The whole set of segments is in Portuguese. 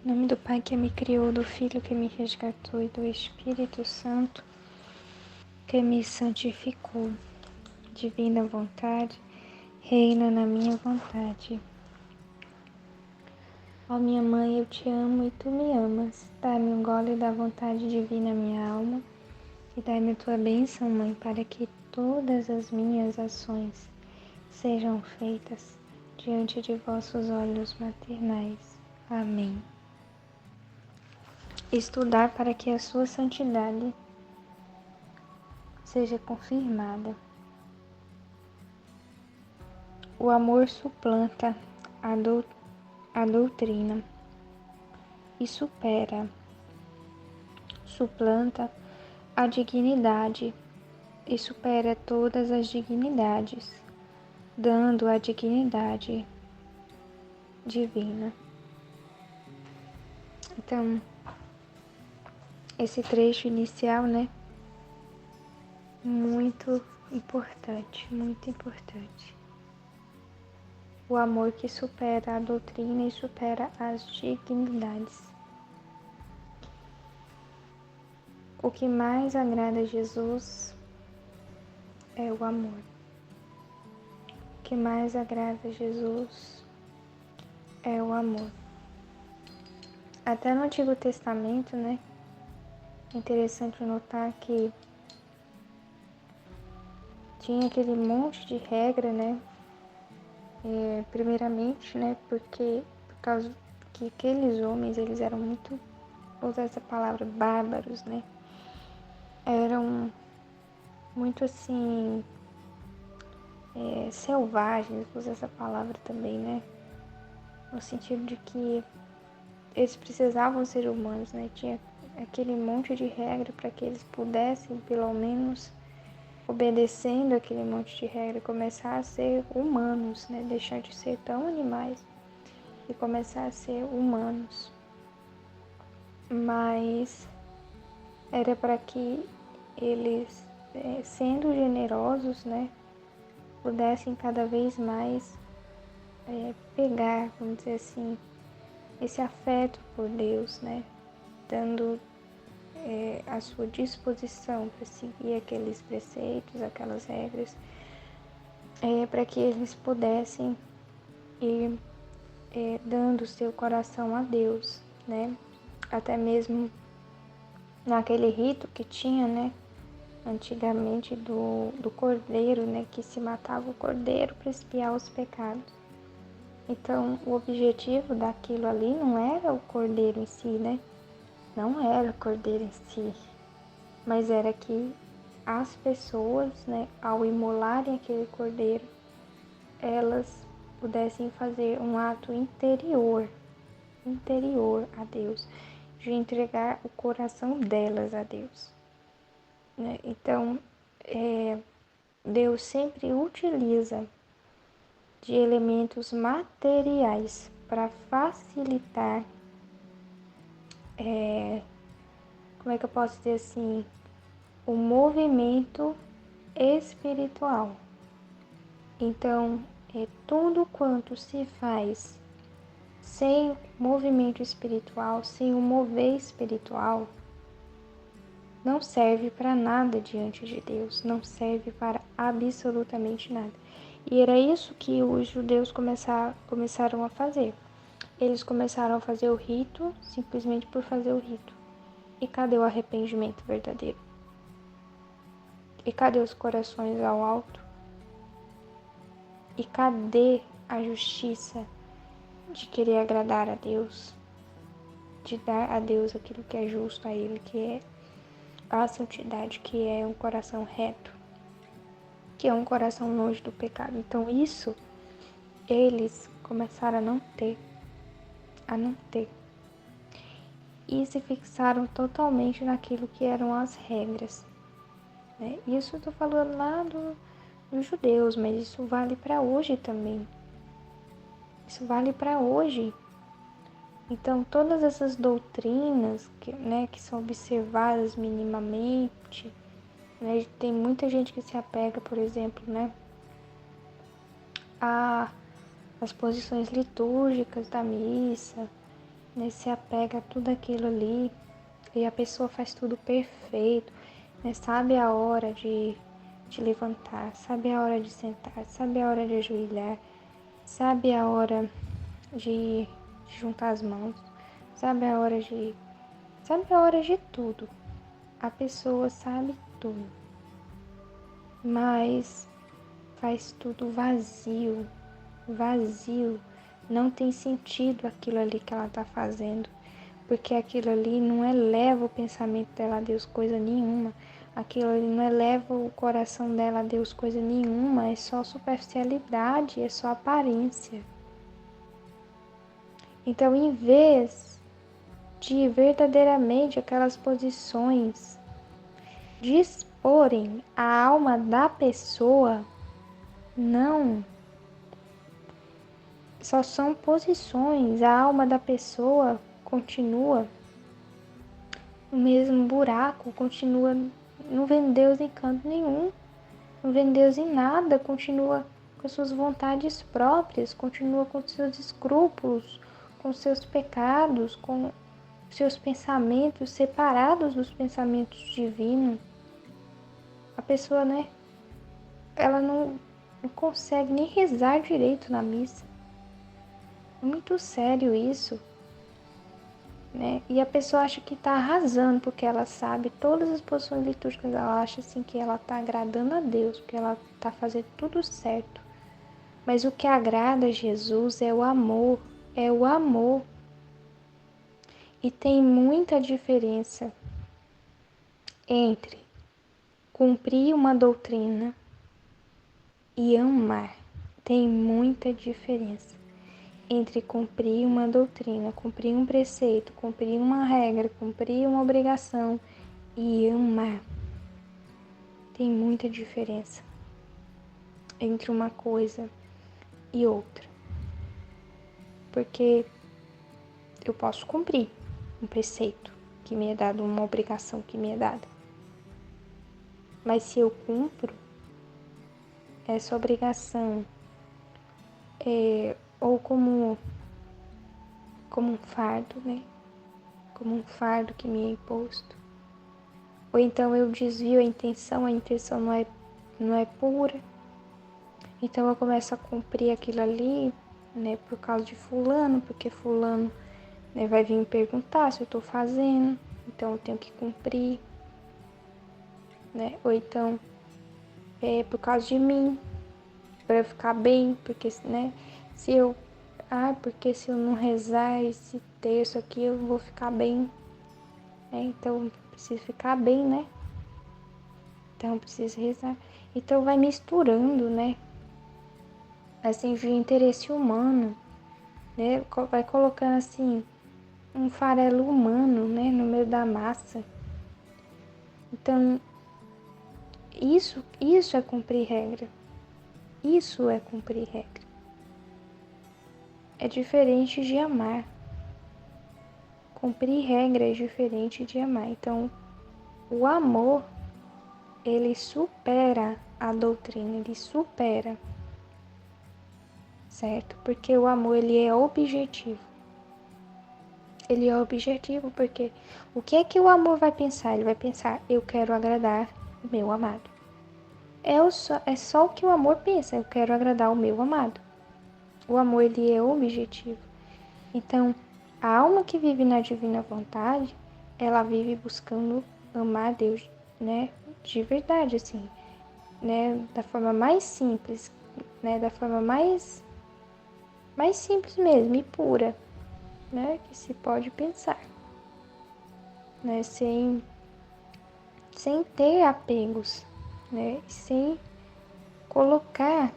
Em nome do Pai que me criou, do Filho que me resgatou e do Espírito Santo que me santificou. Divina vontade, reina na minha vontade. Ó minha mãe, eu te amo e tu me amas. Dai-me um gole da vontade divina, minha alma, e dai-me a tua bênção, Mãe, para que todas as minhas ações sejam feitas diante de vossos olhos maternais. Amém. Estudar para que a sua santidade seja confirmada. O amor suplanta a doutrina e suplanta a dignidade e supera todas as dignidades, dando a dignidade divina. Então, esse trecho inicial, muito importante, muito importante. O amor que supera a doutrina e supera as dignidades. O que mais agrada a Jesus é o amor. O que mais agrada a Jesus é o amor. Até no Antigo Testamento, é interessante notar que tinha aquele monte de regra, primeiramente, porque por causa que aqueles homens, eles eram muito, vou usar essa palavra, bárbaros, eram muito assim, selvagens, vou usar essa palavra também, no sentido de que eles precisavam ser humanos, tinha aquele monte de regra para que eles pudessem, pelo menos, obedecendo aquele monte de regra, começar a ser humanos, deixar de ser tão animais e começar a ser humanos. Mas era para que eles, sendo generosos, pudessem cada vez mais pegar, vamos dizer assim, esse afeto por Deus, dando a sua disposição para seguir aqueles preceitos, aquelas regras, para que eles pudessem ir dando o seu coração a Deus, até mesmo naquele rito que tinha, antigamente do cordeiro, que se matava o cordeiro para expiar os pecados. Então, o objetivo daquilo ali não era o cordeiro em si, não era o cordeiro em si, mas era que as pessoas, ao imolarem aquele cordeiro, elas pudessem fazer um ato interior a Deus, de entregar o coração delas a Deus. Então, Deus sempre utiliza de elementos materiais para facilitar, como é que eu posso dizer assim, o movimento espiritual. Então, tudo quanto se faz sem movimento espiritual, sem o mover espiritual, não serve para nada diante de Deus, não serve para absolutamente nada. E era isso que os judeus começaram a fazer. Eles começaram a fazer o rito simplesmente por fazer o rito. E cadê o arrependimento verdadeiro? E cadê os corações ao alto? E cadê a justiça de querer agradar a Deus? De dar a Deus aquilo que é justo a Ele, que é a santidade, que é um coração reto, que é um coração longe do pecado. Então isso eles começaram a não ter. E se fixaram totalmente naquilo que eram as regras. Isso eu estou falando lá dos judeus, mas isso vale para hoje também. Isso vale para hoje. Então, todas essas doutrinas que são observadas minimamente, tem muita gente que se apega, por exemplo, às posições litúrgicas da missa, né, se apega a tudo aquilo ali e a pessoa faz tudo perfeito, né, sabe a hora de levantar, sabe a hora de sentar, sabe a hora de ajoelhar, sabe a hora de juntar as mãos, sabe a hora de tudo. A pessoa sabe tudo, mas faz tudo vazio, vazio. Não tem sentido aquilo ali que ela tá fazendo, porque aquilo ali não eleva o pensamento dela a Deus coisa nenhuma. Aquilo ali não eleva o coração dela a Deus coisa nenhuma, é só superficialidade, é só aparência. Então, em vez de verdadeiramente aquelas posições disporem a alma da pessoa, não. Só são posições, a alma da pessoa continua no mesmo buraco, continua, não vê Deus em canto nenhum, não vê Deus em nada, continua com suas vontades próprias, continua com seus escrúpulos, com seus pecados, com seus pensamentos separados dos pensamentos divinos. A pessoa, né, ela não consegue nem rezar direito na missa. É muito sério isso, né? E a pessoa acha que está arrasando porque ela sabe todas as posições litúrgicas, ela acha assim que ela está agradando a Deus, porque ela está fazendo tudo certo. Mas o que agrada a Jesus é o amor, é o amor. E tem muita diferença entre cumprir uma doutrina e amar. Tem muita diferença entre cumprir uma doutrina, cumprir um preceito, cumprir uma regra, cumprir uma obrigação e amar. Tem muita diferença entre uma coisa e outra. Porque eu posso cumprir um preceito que me é dado, uma obrigação que me é dada. Mas se eu cumpro essa obrigação ou como um fardo, né? Como um fardo que me é imposto. Ou então eu desvio a intenção não é pura. Então eu começo a cumprir aquilo ali, né? Por causa de fulano, porque fulano, né, vai vir me perguntar se eu tô fazendo. Então eu tenho que cumprir, né? Ou então é por causa de mim, para eu ficar bem, porque, né? Porque se eu não rezar esse texto aqui, eu vou ficar bem, né? Então eu preciso ficar bem, né? Então eu preciso rezar. Então vai misturando, né? Assim, de interesse humano, né? Vai colocando assim um farelo humano, né, no meio da massa. Então, isso é cumprir regra. Isso é cumprir regra. É diferente de amar. Cumprir regra é diferente de amar. Então, o amor, ele supera a doutrina, ele supera, certo? Porque o amor, ele é objetivo. Ele é objetivo porque o que é que o amor vai pensar? Ele vai pensar, eu quero agradar o meu amado. É só o que o amor pensa, eu quero agradar o meu amado. O amor, ele é objetivo. Então, a alma que vive na divina vontade, ela vive buscando amar a Deus, né? De verdade, assim, né? Da forma mais simples, né? Da forma mais simples mesmo e pura, né? Que se pode pensar, né? Sem ter apegos, né? Sem colocar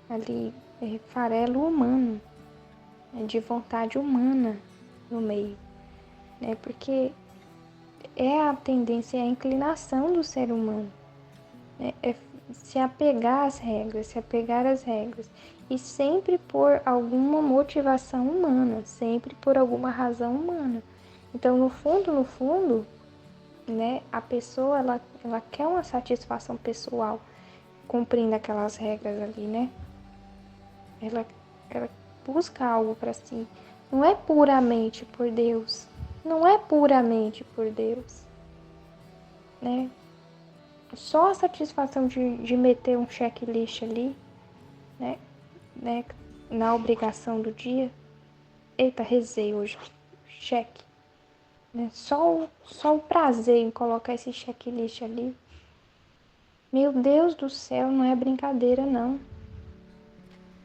ali farelo humano, né? De vontade humana no meio, né? Porque é a tendência, é a inclinação do ser humano, né? É se apegar às regras, e sempre por alguma motivação humana, sempre por alguma razão humana. Então, no fundo, né, a pessoa ela quer uma satisfação pessoal cumprindo aquelas regras ali, né? Ela busca algo para si, não é puramente por Deus. Não é puramente por Deus, né? Só a satisfação de meter um checklist ali, né? Na obrigação do dia. Eita, rezei hoje. Cheque. Né? Só o prazer em colocar esse checklist ali. Meu Deus do céu, não é brincadeira, não.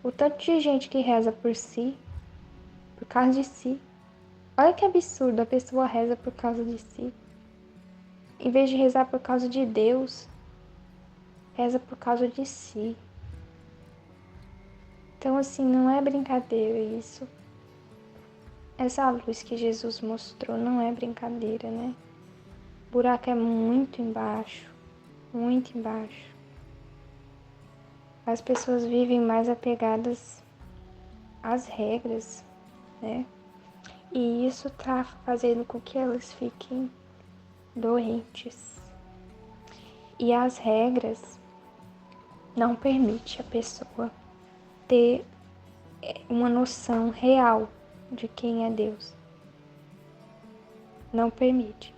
O tanto de gente que reza por si, por causa de si. Olha que absurdo, a pessoa reza por causa de si. Em vez de rezar por causa de Deus, reza por causa de si. Então, assim, não é brincadeira isso. Essa luz que Jesus mostrou não é brincadeira, né? O buraco é muito embaixo, muito embaixo. As pessoas vivem mais apegadas às regras, né? E isso tá fazendo com que elas fiquem doentes. E as regras não permitem a pessoa ter uma noção real de quem é Deus. Não permite.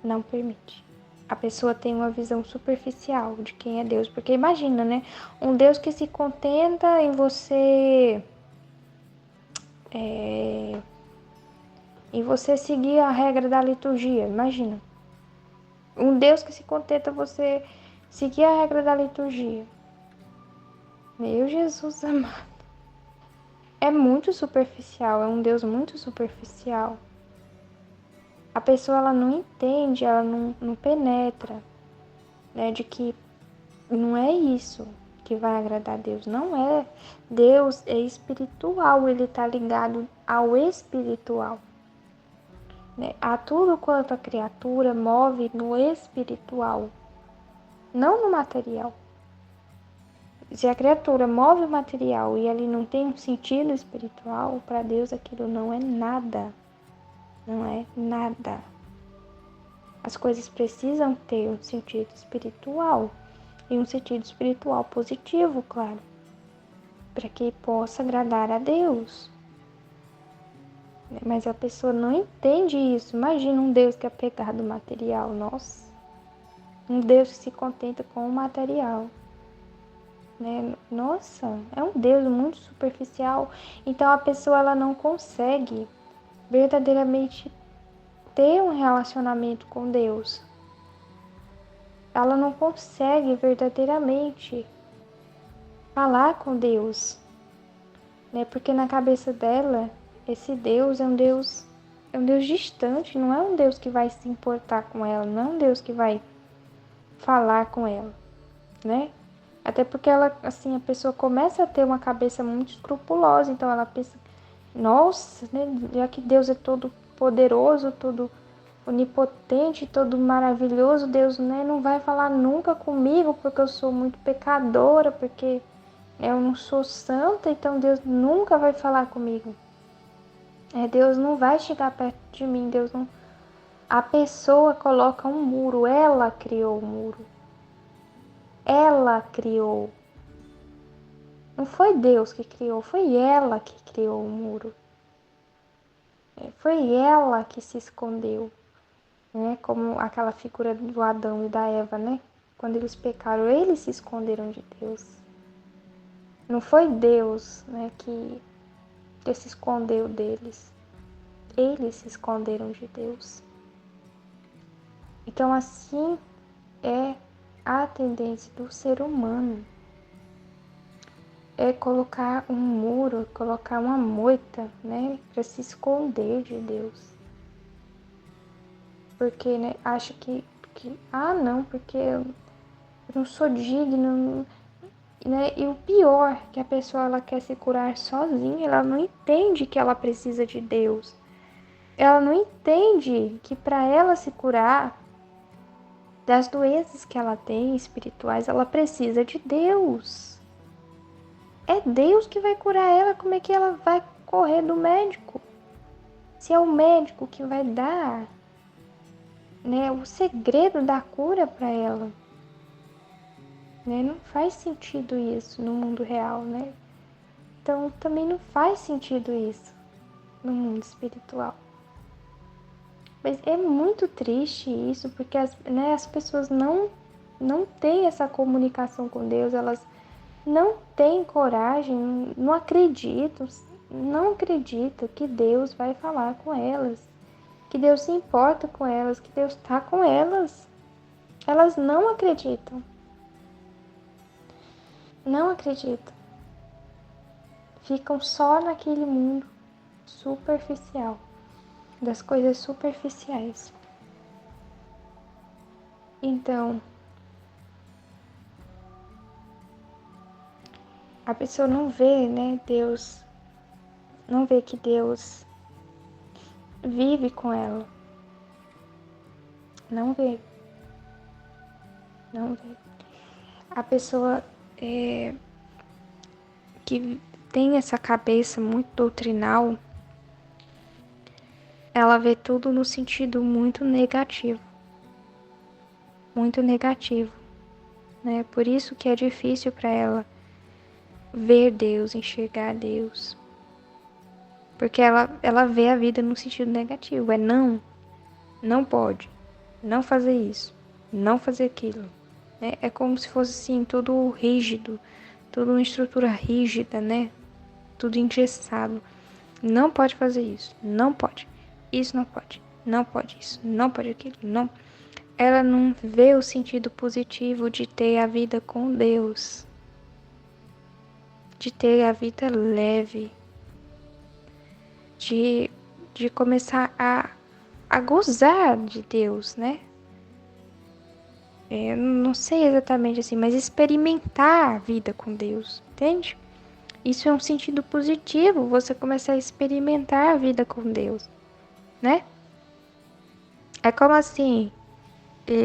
Não permite. A pessoa tem uma visão superficial de quem é Deus. Porque imagina, né? Um Deus que se contenta em você... em você seguir a regra da liturgia. Imagina. Um Deus que se contenta você seguir a regra da liturgia. Meu Jesus amado. É muito superficial. É um Deus muito superficial. A pessoa ela não entende, ela não penetra, né, de que não é isso que vai agradar a Deus. Não é. Deus é espiritual, ele está ligado ao espiritual. Né? A tudo quanto a criatura move no espiritual, não no material. Se a criatura move o material e ele não tem um sentido espiritual, para Deus aquilo não é nada. Não é nada. As coisas precisam ter um sentido espiritual. E um sentido espiritual positivo, claro. Para que possa agradar a Deus. Mas a pessoa não entende isso. Imagina um Deus que é apegado ao material. Nossa. Um Deus que se contenta com o material. Né? Nossa, é um Deus muito superficial. Então a pessoa ela não consegue verdadeiramente ter um relacionamento com Deus. Ela não consegue verdadeiramente falar com Deus, né? Porque na cabeça dela, esse Deus é um Deus distante, não é um Deus que vai se importar com ela, não é um Deus que vai falar com ela, né? Até porque ela, assim, a pessoa começa a ter uma cabeça muito escrupulosa, então ela pensa, nossa, né? Já que Deus é todo poderoso, todo onipotente, todo maravilhoso, Deus, né, não vai falar nunca comigo porque eu sou muito pecadora, porque eu não sou santa, então Deus nunca vai falar comigo. Deus não vai chegar perto de mim, Deus não... A pessoa coloca um muro, ela criou o muro. Ela criou. Não foi Deus que criou, foi ela que criou o muro. Foi ela que se escondeu. Né? Como aquela figura do Adão e da Eva, né? Quando eles pecaram, eles se esconderam de Deus. Não foi Deus, né, que se escondeu deles. Eles se esconderam de Deus. Então, assim é a tendência do ser humano. É colocar um muro, colocar uma moita, né, para se esconder de Deus. Porque, né, acha que não, porque eu não sou digno, né? E o pior, que a pessoa ela quer se curar sozinha, ela não entende que ela precisa de Deus. Ela não entende que para ela se curar das doenças que ela tem espirituais, ela precisa de Deus. É Deus que vai curar ela, como é que ela vai correr do médico? Se é o médico que vai dar, né, o segredo da cura para ela. Né? Não faz sentido isso no mundo real, né? Então também não faz sentido isso. no mundo espiritual. Mas é muito triste isso, porque as pessoas não têm essa comunicação com Deus, elas não têm coragem, não acreditam que Deus vai falar com elas, que Deus se importa com elas, que Deus está com elas. Elas não acreditam. Não acreditam. Ficam só naquele mundo superficial, das coisas superficiais. Então, a pessoa não vê, né, Deus, não vê que Deus vive com ela. Não vê. Não vê. A pessoa que tem essa cabeça muito doutrinal, ela vê tudo no sentido muito negativo. Muito negativo, né? Por isso que é difícil para ela ver Deus, enxergar Deus. Porque ela vê a vida no sentido negativo. É não pode, não fazer isso, não fazer aquilo. É como se fosse assim, tudo rígido, tudo uma estrutura rígida, né? Tudo engessado. Não pode fazer isso, não pode. Isso não pode, não pode isso, não pode aquilo, não. Ela não vê o sentido positivo de ter a vida com Deus, de ter a vida leve, de começar a gozar de Deus, né? Eu não sei exatamente assim, mas experimentar a vida com Deus, entende? Isso é um sentido positivo, você começar a experimentar a vida com Deus, né? É como assim,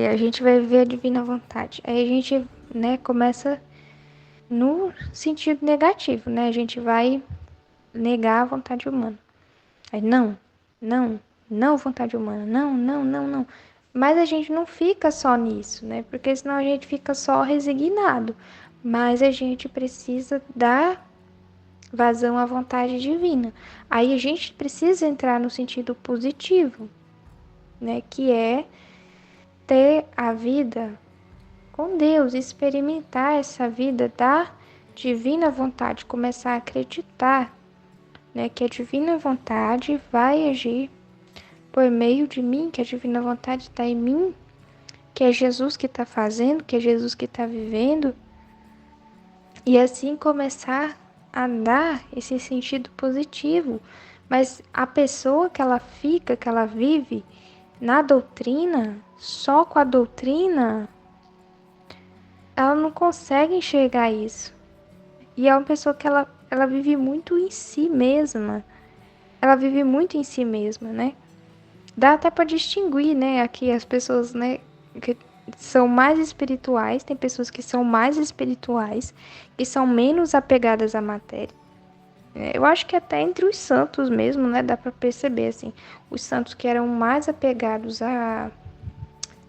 a gente vai viver a divina vontade. Aí a gente, né, começa no sentido negativo, né? A gente vai negar a vontade humana. Aí não vontade humana, não. Mas a gente não fica só nisso, né? Porque senão a gente fica só resignado. Mas a gente precisa dar vazão à vontade divina. Aí a gente precisa entrar no sentido positivo, né? Que é ter a vida com Deus, experimentar essa vida da divina vontade, começar a acreditar, né? Que a divina vontade vai agir por meio de mim, que a divina vontade está em mim, que é Jesus que está fazendo, que é Jesus que está vivendo, e assim começar a dar esse sentido positivo. Mas a pessoa que ela fica, que ela vive na doutrina, só com a doutrina, ela não consegue enxergar isso. E é uma pessoa que ela vive muito em si mesma. Ela vive muito em si mesma, né? Dá até para distinguir, né, aqui as pessoas, né, que são mais espirituais, tem pessoas que são mais espirituais, que são menos apegadas à matéria. Eu acho que até entre os santos mesmo, né, dá para perceber, assim, os santos que eram mais apegados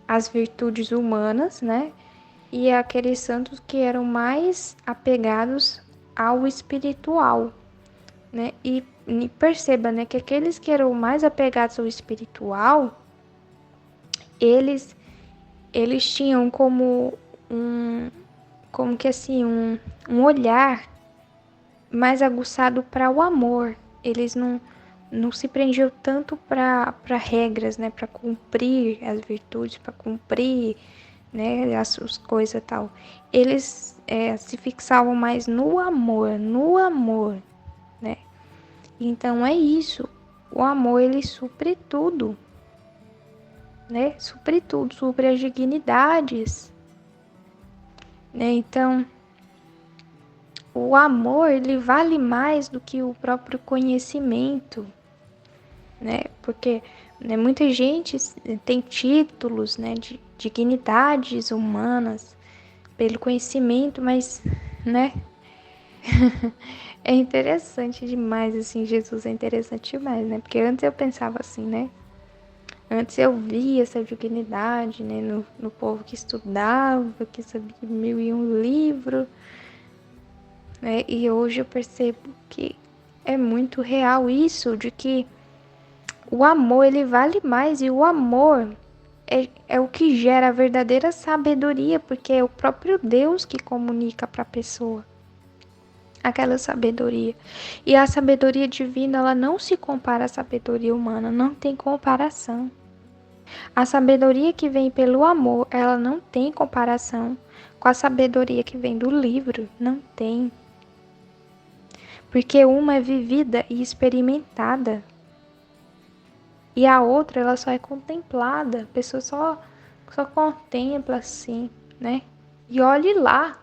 às virtudes humanas, né, e aqueles santos que eram mais apegados ao espiritual, né, e perceba, né, que aqueles que eram mais apegados ao espiritual, eles tinham como que assim, um olhar mais aguçado para o amor. Eles não se prendiam tanto para regras, né, para cumprir as virtudes, para cumprir, né, as coisas e tal. Eles se fixavam mais no amor, né? Então é isso. O amor, ele supre tudo, né? Supre tudo, supre as dignidades, né? Então, o amor, ele vale mais do que o próprio conhecimento, né? Porque, né, muita gente tem títulos, né, de dignidades humanas pelo conhecimento, mas, né? É interessante demais, assim, Jesus é interessante demais, né? Porque antes eu pensava assim, né? Antes eu via essa dignidade, né? No povo que estudava, que sabia 1001 livros, né? E hoje eu percebo que é muito real isso, de que o amor, ele vale mais, e o amor é o que gera a verdadeira sabedoria, porque é o próprio Deus que comunica para a pessoa aquela sabedoria. E a sabedoria divina, ela não se compara à sabedoria humana, não tem comparação. A sabedoria que vem pelo amor, ela não tem comparação com a sabedoria que vem do livro, não tem. Porque uma é vivida e experimentada, e a outra, ela só é contemplada. A pessoa só contempla assim, né? E olhe lá,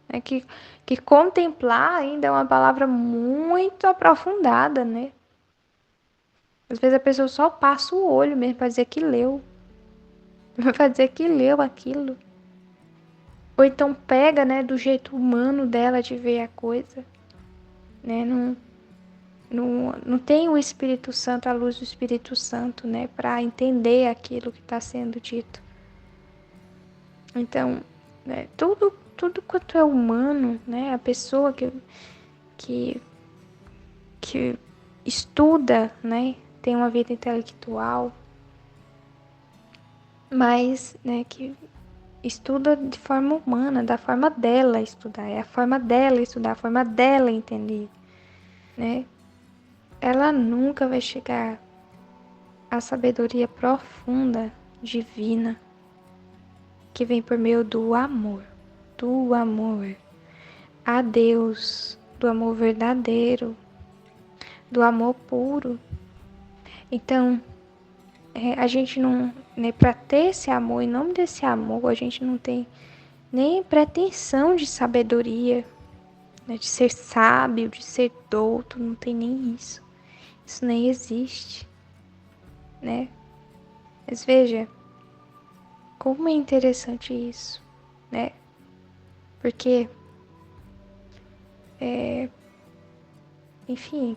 né? Que contemplar ainda é uma palavra muito aprofundada, né? Às vezes a pessoa só passa o olho mesmo para dizer que leu. Para dizer que leu aquilo. Ou então pega, né, do jeito humano dela de ver a coisa, né? Não tem o Espírito Santo, a luz do Espírito Santo, né, para entender aquilo que está sendo dito. Então, né, tudo quanto é humano, né, a pessoa que, que estuda, né, tem uma vida intelectual, mas, né, que estuda de forma humana, da forma dela estudar, é a forma dela estudar, a forma dela entender, né? Ela nunca vai chegar à sabedoria profunda, divina, que vem por meio do amor a Deus, do amor verdadeiro, do amor puro. Então, a gente não, né, para ter esse amor, em nome desse amor, a gente não tem nem pretensão de sabedoria, né, de ser sábio, de ser douto, não tem nem isso. Isso nem existe, né? Mas veja, como é interessante isso, né? Porque, enfim,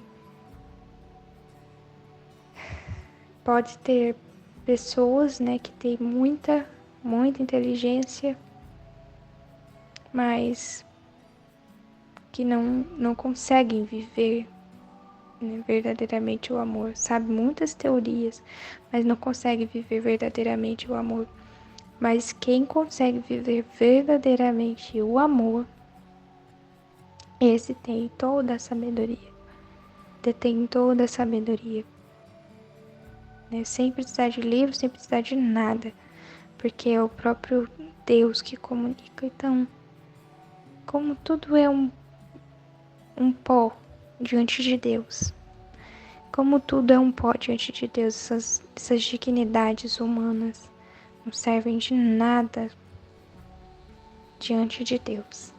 pode ter pessoas, né, que têm muita inteligência, mas que não conseguem viver, né, verdadeiramente o amor. Sabe muitas teorias, mas não conseguem viver verdadeiramente o amor. Mas quem consegue viver verdadeiramente o amor, esse tem toda a sabedoria, detém toda a sabedoria, né? Sem precisar de livro, sem precisar de nada, porque é o próprio Deus que comunica. Então, como tudo é um pó diante de Deus, como tudo é um pó diante de Deus, essas dignidades humanas não servem de nada diante de Deus.